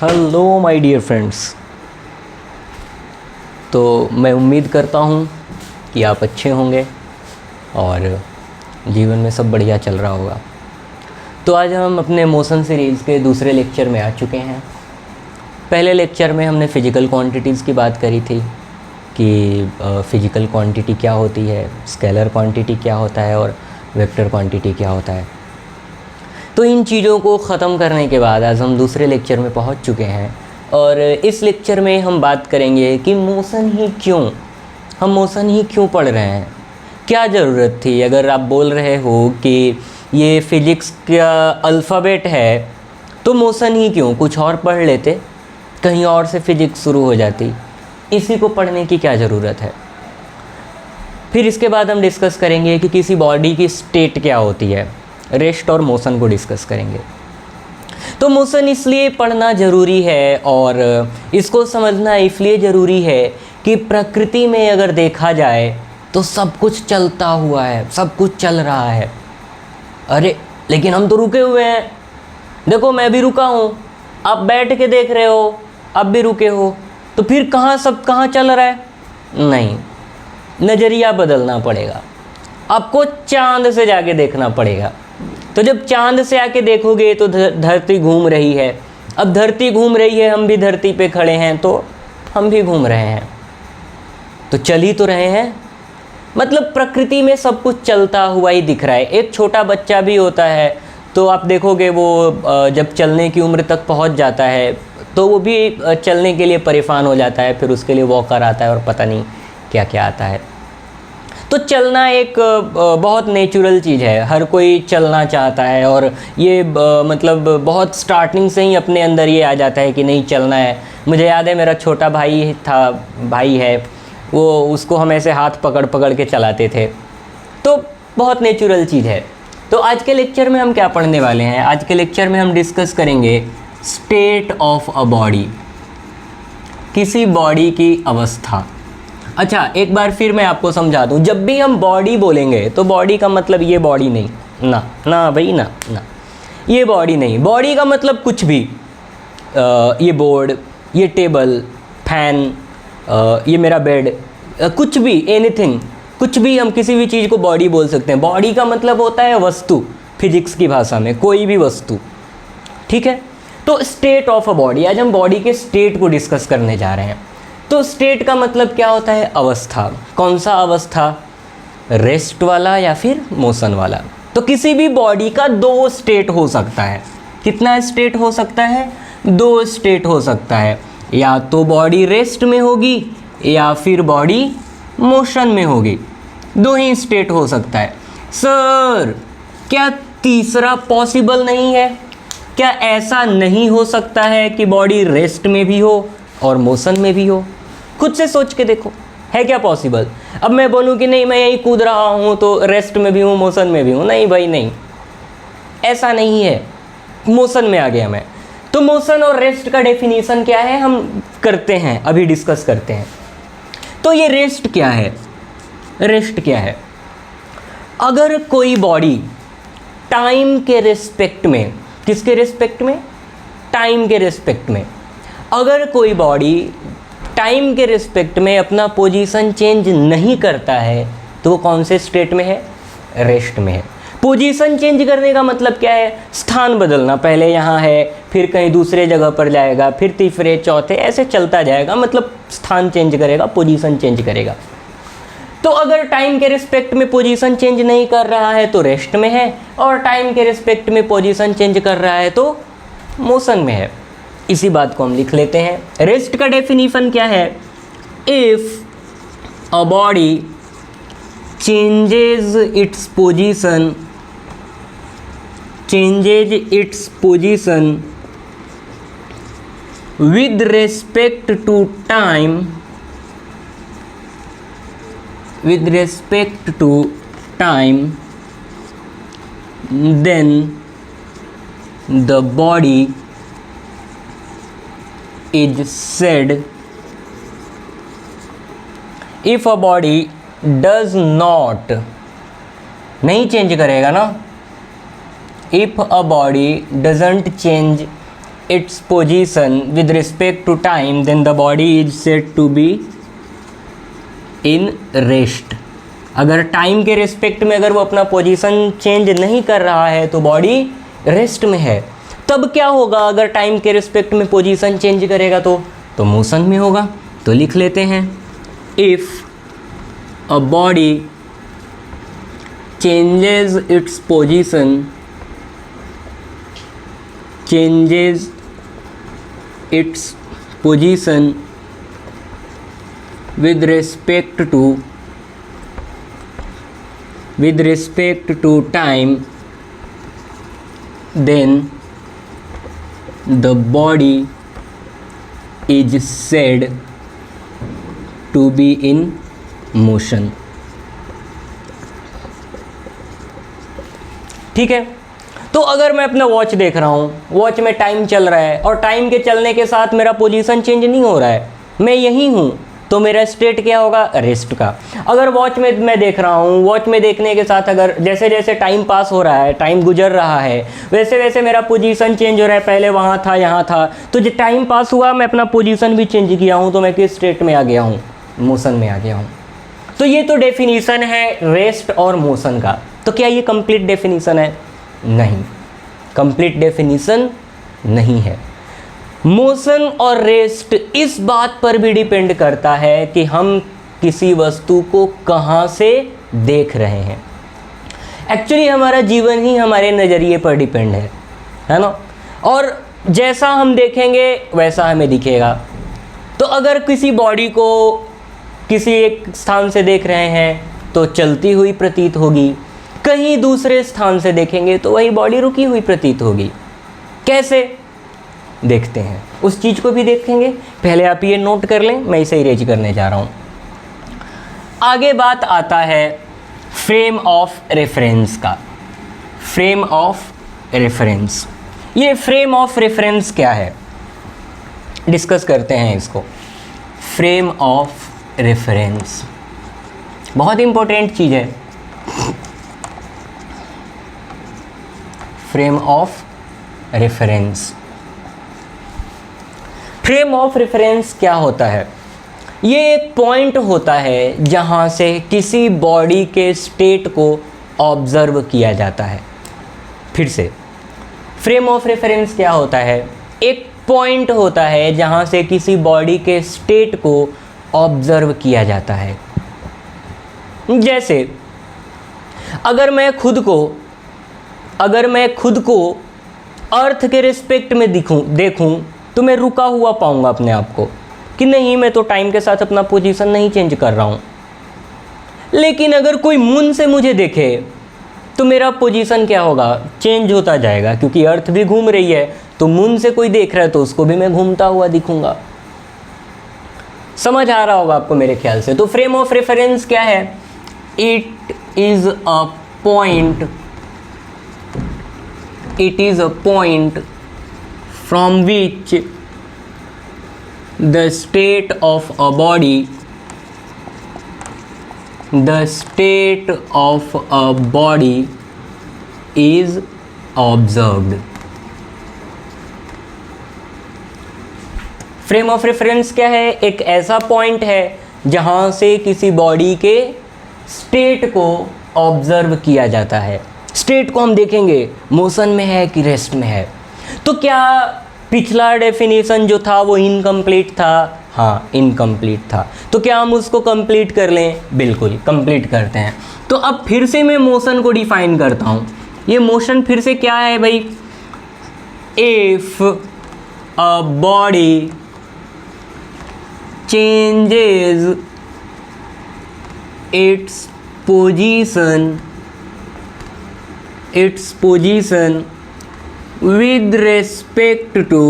Hello my dear friends. तो मैं उम्मीद करता हूँ कि आप अच्छे होंगे और जीवन में सब बढ़िया चल रहा होगा। तो आज हम अपने मोशन सीरीज़ के दूसरे लेक्चर में आ चुके हैं। पहले लेक्चर में हमने फ़िज़िकल क्वांटिटीज़ की बात करी थी कि फ़िज़िकल क्वांटिटी क्या होती है, स्केलर क्वांटिटी क्या होता है और वेक्टर क्वांटिटी क्या होता है। तो इन चीज़ों को ख़त्म करने के बाद आज हम दूसरे लेक्चर में पहुंच चुके हैं और इस लेक्चर में हम बात करेंगे कि मोशन ही क्यों पढ़ रहे हैं, क्या ज़रूरत थी। अगर आप बोल रहे हो कि ये फ़िज़िक्स का अल्फ़ाबेट है तो मोशन ही क्यों, कुछ और पढ़ लेते, कहीं और से फ़िज़िक्स शुरू हो जाती, इसी को पढ़ने की क्या ज़रूरत है। फिर इसके बाद हम डिस्कस करेंगे कि किसी बॉडी की स्टेट क्या होती है, रेस्ट और मोशन को डिस्कस करेंगे। तो मोशन इसलिए पढ़ना ज़रूरी है और इसको समझना इसलिए ज़रूरी है कि प्रकृति में अगर देखा जाए तो सब कुछ चलता हुआ है, सब कुछ चल रहा है। अरे लेकिन हम तो रुके हुए हैं। देखो मैं भी रुका हूँ, आप बैठ के देख रहे हो, आप भी रुके हो, तो फिर कहाँ चल रहा है। नहीं, नज़रिया बदलना पड़ेगा, आपको चांद से जाके देखना पड़ेगा। तो जब चांद से आके देखोगे तो धरती घूम रही है। अब धरती घूम रही है, हम भी धरती पे खड़े हैं तो हम भी घूम रहे हैं, तो चल ही तो रहे हैं। मतलब प्रकृति में सब कुछ चलता हुआ ही दिख रहा है। एक छोटा बच्चा भी होता है तो आप देखोगे वो जब चलने की उम्र तक पहुंच जाता है तो वो भी चलने के लिए परेशान हो जाता है, फिर उसके लिए वॉकर आता है और पता नहीं क्या क्या आता है। तो चलना एक बहुत नेचुरल चीज़ है, हर कोई चलना चाहता है और ये मतलब बहुत स्टार्टिंग से ही अपने अंदर ये आ जाता है कि नहीं चलना है। मुझे याद है मेरा छोटा भाई है, वो उसको हम ऐसे हाथ पकड़ के चलाते थे। तो बहुत नेचुरल चीज़ है। तो आज के लेक्चर में हम क्या पढ़ने वाले हैं, आज के लेक्चर में हम डिस्कस करेंगे स्टेट ऑफ अ बॉडी, किसी बॉडी की अवस्था। अच्छा, एक बार फिर मैं आपको समझा दूं, जब भी हम बॉडी बोलेंगे तो बॉडी का मतलब ये बॉडी नहीं, ना भाई ना, ये बॉडी नहीं। बॉडी का मतलब कुछ भी, ये बोर्ड, ये टेबल, फैन, ये मेरा बेड, कुछ भी, एनीथिंग, कुछ भी, हम किसी भी चीज़ को बॉडी बोल सकते हैं। बॉडी का मतलब होता है वस्तु, फिजिक्स की भाषा में कोई भी वस्तु, ठीक है। तो स्टेट ऑफ अ बॉडी, आज हम बॉडी के स्टेट को डिस्कस करने जा रहे हैं। तो स्टेट का मतलब क्या होता है, अवस्था। कौन सा अवस्था, रेस्ट वाला या फिर मोशन वाला। तो किसी भी बॉडी का दो स्टेट हो सकता है। कितना स्टेट हो सकता है, दो स्टेट हो सकता है। या तो बॉडी रेस्ट में होगी या फिर बॉडी मोशन में होगी, दो ही स्टेट हो सकता है। सर क्या तीसरा पॉसिबल नहीं है, क्या ऐसा नहीं हो सकता है कि बॉडी रेस्ट में भी हो और मोशन में भी हो। खुद से सोच के देखो, है क्या पॉसिबल। अब मैं बोलूँ कि नहीं मैं यही कूद रहा हूँ तो रेस्ट में भी हूँ मोशन में भी हूँ, नहीं भाई नहीं, ऐसा नहीं है। मोशन में आ गया मैं। तो मोशन और रेस्ट का डेफिनेशन क्या है हम करते हैं, अभी डिस्कस करते हैं। तो ये रेस्ट क्या है, रेस्ट क्या है। अगर कोई बॉडी टाइम के रिस्पेक्ट में, किसके रिस्पेक्ट में, टाइम के रिस्पेक्ट में, अगर कोई बॉडी टाइम के रिस्पेक्ट में अपना पोजीशन चेंज नहीं करता है तो वो कौन से स्टेट में है, रेस्ट में है। पोजीशन चेंज करने का मतलब क्या है, स्थान बदलना। पहले यहाँ है, फिर कहीं दूसरे जगह पर जाएगा, फिर तीसरे चौथे, ऐसे चलता जाएगा, मतलब स्थान चेंज करेगा, पोजीशन चेंज करेगा। तो अगर टाइम के रिस्पेक्ट में पोजीशन चेंज नहीं कर रहा है तो रेस्ट में है, और टाइम के रिस्पेक्ट में पोजीशन चेंज कर रहा है तो मोशन में है। इसी बात को हम लिख लेते हैं। रेस्ट का डेफिनेशन क्या है, if a body changes its position with respect to time, then the body is said, if a body does not, नहीं चेंज करेगा ना, if a body doesn't change its position with respect to time, then the body is said to be in rest. अगर time के respect में अगर वो अपना position change नहीं कर रहा है तो बॉडी रेस्ट में है। तब क्या होगा अगर टाइम के रिस्पेक्ट में पोजीशन चेंज करेगा तो मोशन में होगा। तो लिख लेते हैं, if a body changes its position with respect to time, then the body is said to be in motion। ठीक है, तो अगर मैं अपना वॉच देख रहा हूँ, वॉच में टाइम चल रहा है और टाइम के चलने के साथ मेरा पोजीशन चेंज नहीं हो रहा है, मैं यही हूँ, तो मेरा स्टेट क्या होगा, रेस्ट का। अगर वॉच में मैं देख रहा हूँ, वॉच में देखने के साथ अगर जैसे जैसे टाइम पास हो रहा है, टाइम गुजर रहा है, वैसे वैसे मेरा पोजीशन चेंज हो रहा है, पहले वहाँ था यहाँ था, तो जो टाइम पास हुआ मैं अपना पोजीशन भी चेंज किया हूँ, तो मैं किस स्टेट में आ गया हूँ, मोशन में आ गया हूँ। तो ये तो डेफिनीसन है रेस्ट और मोशन का। तो क्या ये कंप्लीट डेफिनीसन है? नहीं, कंप्लीट डेफिनीसन नहीं है। मोशन और रेस्ट इस बात पर भी डिपेंड करता है कि हम किसी वस्तु को कहाँ से देख रहे हैं। एक्चुअली हमारा जीवन ही हमारे नज़रिए पर डिपेंड है ना, और जैसा हम देखेंगे वैसा हमें दिखेगा। तो अगर किसी बॉडी को किसी एक स्थान से देख रहे हैं तो चलती हुई प्रतीत होगी, कहीं दूसरे स्थान से देखेंगे तो वही बॉडी रुकी हुई प्रतीत होगी। कैसे देखते हैं उस चीज़ को भी देखेंगे। पहले आप ये नोट कर लें, मैं इसे इरेज करने जा रहा हूँ। आगे बात आता है फ्रेम ऑफ रेफरेंस का। फ्रेम ऑफ रेफरेंस, ये फ्रेम ऑफ रेफरेंस क्या है, डिस्कस करते हैं इसको। फ्रेम ऑफ रेफरेंस बहुत इंपॉर्टेंट चीज़ है। Frame of reference, frame of reference क्या होता है? ये एक पॉइंट होता है जहाँ से किसी बॉडी के स्टेट को ऑब्जर्व किया जाता है। फिर से, फ्रेम ऑफ रेफरेंस क्या होता है? एक पॉइंट होता है जहाँ से किसी बॉडी के स्टेट को ऑब्जर्व किया जाता है। जैसे अगर मैं खुद को अर्थ के रिस्पेक्ट में देखूं तो मैं रुका हुआ पाऊंगा अपने आप को कि नहीं, मैं तो टाइम के साथ अपना पोजीशन नहीं चेंज कर रहा हूं। लेकिन अगर कोई मून से मुझे देखे तो मेरा पोजीशन क्या होगा, चेंज होता जाएगा, क्योंकि अर्थ भी घूम रही है। तो मून से कोई देख रहा है तो उसको भी मैं घूमता हुआ दिखूंगा। समझ आ रहा होगा आपको मेरे ख्याल से। तो फ्रेम ऑफ रेफरेंस क्या है? It is a point from which the state of a body is observed. Frame of reference क्या है? एक ऐसा पॉइंट है जहाँ से किसी बॉडी के स्टेट को ऑब्जर्व किया जाता है। स्टेट को हम देखेंगे मोशन में है कि रेस्ट में है। तो क्या पिछला डेफिनेशन जो था वो इनकम्प्लीट था? हाँ, इनकम्प्लीट था। तो क्या हम उसको कंप्लीट कर लें? बिल्कुल कंप्लीट करते हैं। तो अब फिर से मैं मोशन को डिफाइन करता हूँ। ये मोशन फिर से क्या है भाई? If a body changes its position with respect to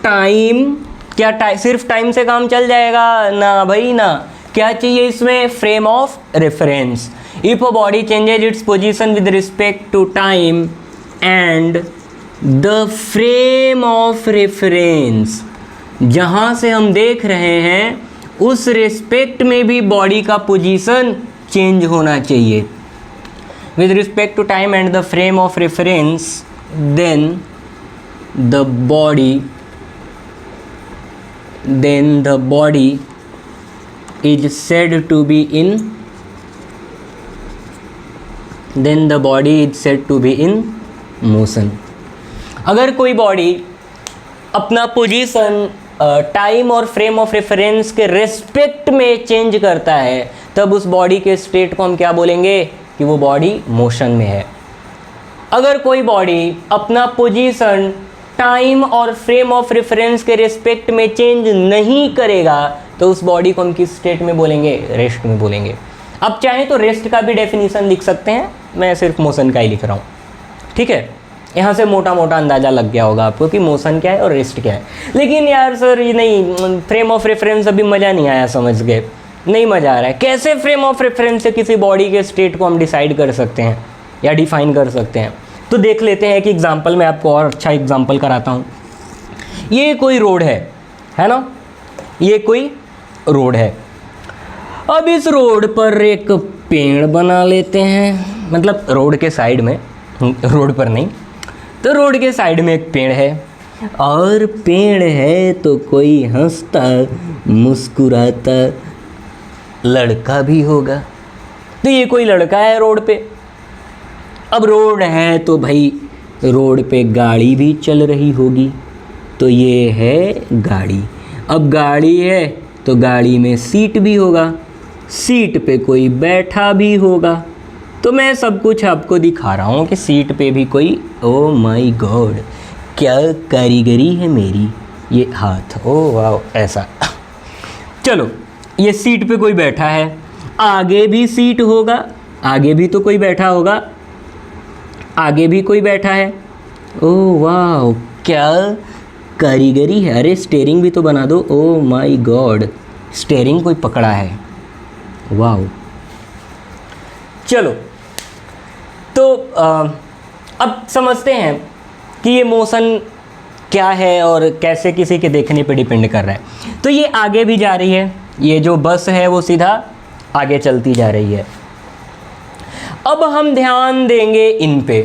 time। क्या सिर्फ टाइम से काम चल जाएगा? ना भाई ना। क्या चाहिए इसमें? Frame of reference. If a body changes its position with respect to time and the frame of reference, जहाँ से हम देख रहे हैं उस रिस्पेक्ट में भी बॉडी का पोजीशन चेंज होना चाहिए। with respect to time and the frame of reference, then the body is said to be in motion. अगर कोई बॉडी अपना पोजीशन टाइम और फ्रेम ऑफ रेफरेंस के रिस्पेक्ट में चेंज करता है, तब उस बॉडी के स्टेट को हम क्या बोलेंगे कि वो बॉडी मोशन में है. अगर कोई बॉडी अपना पोजीशन टाइम और फ्रेम ऑफ रेफरेंस के रिस्पेक्ट में चेंज नहीं करेगा, तो उस बॉडी को हम किस स्टेट में बोलेंगे? रेस्ट में बोलेंगे. अब चाहें तो रेस्ट का भी डेफिनेशन लिख सकते हैं, मैं सिर्फ मोशन का ही लिख रहा हूँ. ठीक है, यहाँ से मोटा मोटा अंदाज़ा लग गया होगा आपको कि मोशन क्या है और रेस्ट क्या है. लेकिन यार सर ये नहीं, फ्रेम ऑफ रेफरेंस अभी मज़ा नहीं आया, समझ गए? नहीं मज़ा आ रहा है. कैसे फ्रेम ऑफ रेफरेंस से किसी बॉडी के स्टेट को हम डिसाइड कर सकते हैं या डिफाइन कर सकते हैं? तो देख लेते हैं कि एग्जाम्पल मैं आपको और अच्छा एग्जाम्पल कराता हूँ. ये कोई रोड है ना, ये कोई रोड है. अब इस रोड पर एक पेड़ बना लेते हैं, मतलब रोड के साइड में, रोड पर नहीं, तो रोड के साइड में एक पेड़ है. और पेड़ है तो कोई हंसता मुस्कुराता लड़का भी होगा. तो ये कोई लड़का है रोड पे. अब रोड है तो भाई रोड पे गाड़ी भी चल रही होगी, तो ये है गाड़ी. अब गाड़ी है तो गाड़ी में सीट भी होगा, सीट पे कोई बैठा भी होगा. तो मैं सब कुछ आपको दिखा रहा हूँ कि सीट पे भी कोई, ओ माय गॉड क्या कारीगरी है मेरी, ये हाथ, ओ वाह ऐसा. चलो, ये सीट पे कोई बैठा है, आगे भी सीट होगा, आगे भी तो कोई बैठा होगा, आगे भी कोई बैठा है. ओ वाह क्या कारीगरी है. अरे स्टेयरिंग भी तो बना दो. ओ माय गॉड, स्टेयरिंग कोई पकड़ा है. वाह. चलो, तो अब समझते हैं कि ये मोशन क्या है और कैसे किसी के देखने पे डिपेंड कर रहा है. तो ये आगे भी जा रही है, ये जो बस है वो सीधा आगे चलती जा रही है. अब हम ध्यान देंगे इन पे.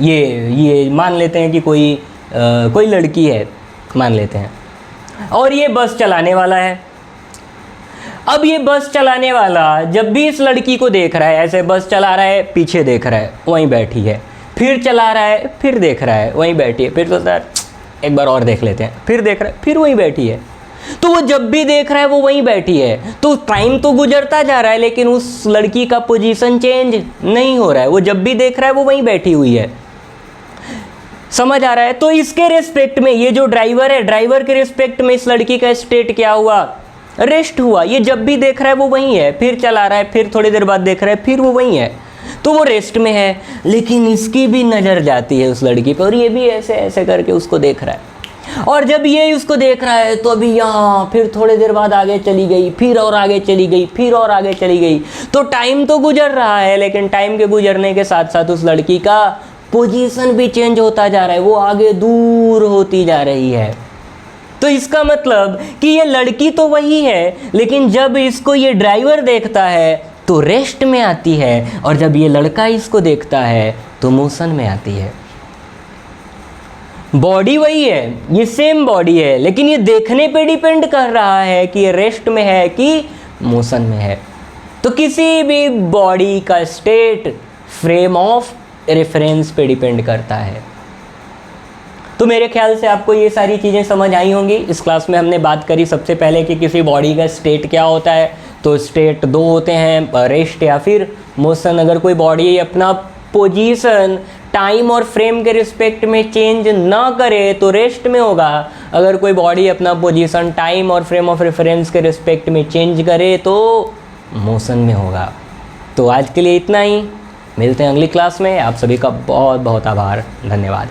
ये मान लेते हैं कि कोई लड़की है, मान लेते हैं, और ये बस चलाने वाला है. अब ये बस चलाने वाला जब भी इस लड़की को देख रहा है, ऐसे बस चला रहा है, पीछे देख रहा है, वहीं बैठी है, फिर चला रहा है, फिर देख रहा है, वहीं बैठी है, फिर सोचता है एक बार और देख लेते हैं, फिर देख रहा है, फिर वहीं बैठी है. तो वो जब भी देख रहा है वो वहीं बैठी है. तो टाइम तो गुजरता जा रहा है, लेकिन उस लड़की का पोजीशन चेंज नहीं हो रहा है. वो जब भी देख रहा है वो वहीं बैठी हुई है. समझ आ रहा है? तो इसके रिस्पेक्ट में ये जो ड्राइवर है, ड्राइवर के रिस्पेक्ट में इस लड़की का स्टेट क्या हुआ? रेस्ट हुआ. ये जब भी देख रहा है वो वहीं है, फिर चला रहा है, फिर थोड़ी देर बाद देख रहा है, फिर वो वहीं है, तो वो रेस्ट में है. लेकिन इसकी भी नज़र जाती है उस लड़की पर, और ये भी ऐसे ऐसे करके उसको देख रहा है. और जब ये उसको देख रहा है तो अभी यहाँ, फिर थोड़ी देर बाद आगे चली गई, फिर और आगे चली गई, फिर और आगे चली गई. तो टाइम तो गुजर रहा है, लेकिन टाइम के गुजरने के साथ साथ उस लड़की का पोजीशन भी चेंज होता जा रहा है, वो आगे दूर होती जा रही है. तो इसका मतलब कि ये लड़की तो वही है, लेकिन जब इसको ये ड्राइवर देखता है तो रेस्ट में आती है, और जब ये लड़का इसको देखता है तो मोशन में आती है. बॉडी वही है, ये सेम बॉडी है, लेकिन ये देखने पे डिपेंड कर रहा है कि ये रेस्ट में है कि मोशन में है. तो किसी भी बॉडी का स्टेट फ्रेम ऑफ रेफरेंस पे डिपेंड करता है. तो मेरे ख्याल से आपको ये सारी चीज़ें समझ आई होंगी. इस क्लास में हमने बात करी सबसे पहले कि किसी बॉडी का स्टेट क्या होता है. तो स्टेट दो होते हैं, रेस्ट या फिर मोशन. अगर कोई बॉडी अपना पोजीशन टाइम और फ्रेम के रिस्पेक्ट में चेंज ना करे तो रेस्ट में होगा. अगर कोई बॉडी अपना पोजीशन टाइम और फ्रेम ऑफ रेफरेंस के रिस्पेक्ट में चेंज करे तो मोशन में होगा. तो आज के लिए इतना ही. मिलते हैं अगली क्लास में. आप सभी का बहुत बहुत आभार. धन्यवाद.